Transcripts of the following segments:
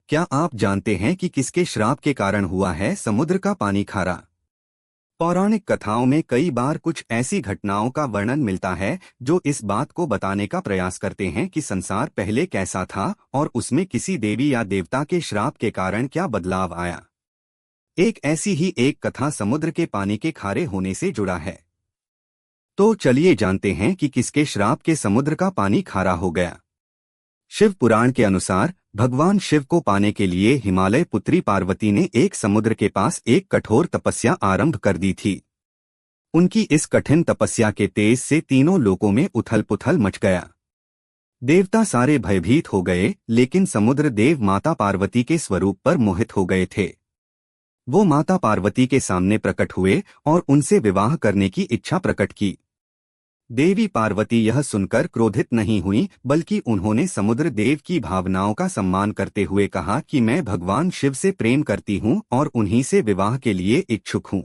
क्या आप जानते हैं कि किसके श्राप के कारण हुआ है समुद्र का पानी खारा? पौराणिक कथाओं में कई बार कुछ ऐसी घटनाओं का वर्णन मिलता है जो इस बात को बताने का प्रयास करते हैं कि संसार पहले कैसा था और उसमें किसी देवी या देवता के श्राप के कारण क्या बदलाव आया। एक ऐसी ही एक कथा समुद्र के पानी के खारे होने से जुड़ा है। तो चलिए जानते हैं कि किसके श्राप के समुद्र का पानी खारा हो गया। शिव पुराण के अनुसार भगवान शिव को पाने के लिए हिमालय पुत्री पार्वती ने एक समुद्र के पास एक कठोर तपस्या आरंभ कर दी थी। उनकी इस कठिन तपस्या के तेज से तीनों लोकों में उथल पुथल मच गया। देवता सारे भयभीत हो गए, लेकिन समुद्र देव माता पार्वती के स्वरूप पर मोहित हो गए थे। वो माता पार्वती के सामने प्रकट हुए और उनसे विवाह करने की इच्छा प्रकट की। देवी पार्वती यह सुनकर क्रोधित नहीं हुई, बल्कि उन्होंने समुद्र देव की भावनाओं का सम्मान करते हुए कहा कि मैं भगवान शिव से प्रेम करती हूँ और उन्हीं से विवाह के लिए इच्छुक हूँ।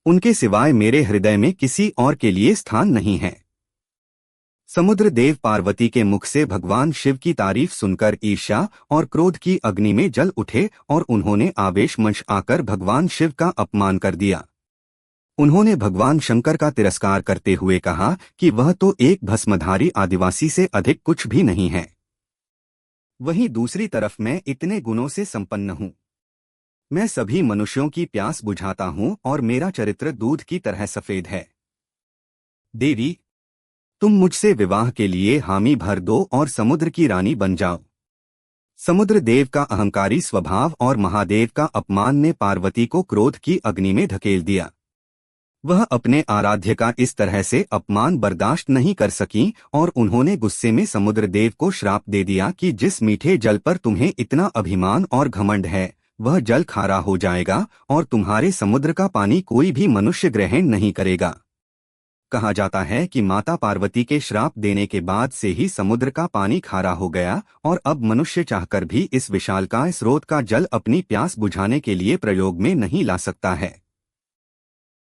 उनके सिवाय मेरे हृदय में किसी और के लिए स्थान नहीं है। समुद्र देव पार्वती के मुख से भगवान शिव की तारीफ सुनकर ईर्ष्या और क्रोध की अग्नि में जल उठे और उन्होंने आवेशवश आकर भगवान शिव का अपमान कर दिया। उन्होंने भगवान शंकर का तिरस्कार करते हुए कहा कि वह तो एक भस्मधारी आदिवासी से अधिक कुछ भी नहीं है। वहीं दूसरी तरफ मैं इतने गुणों से संपन्न हूँ। मैं सभी मनुष्यों की प्यास बुझाता हूँ और मेरा चरित्र दूध की तरह सफेद है। देवी, तुम मुझसे विवाह के लिए हामी भर दो और समुद्र की रानी बन जाओ। समुद्र देव का अहंकारी स्वभाव और महादेव का अपमान ने पार्वती को क्रोध की अग्नि में धकेल दिया। वह अपने आराध्य का इस तरह से अपमान बर्दाश्त नहीं कर सकीं और उन्होंने गुस्से में समुद्र देव को श्राप दे दिया कि जिस मीठे जल पर तुम्हें इतना अभिमान और घमंड है, वह जल खारा हो जाएगा और तुम्हारे समुद्र का पानी कोई भी मनुष्य ग्रहण नहीं करेगा। कहा जाता है कि माता पार्वती के श्राप देने के बाद से ही समुद्र का पानी खारा हो गया और अब मनुष्य चाहकर भी इस विशालकाय स्रोत का जल अपनी प्यास बुझाने के लिए प्रयोग में नहीं ला सकता है।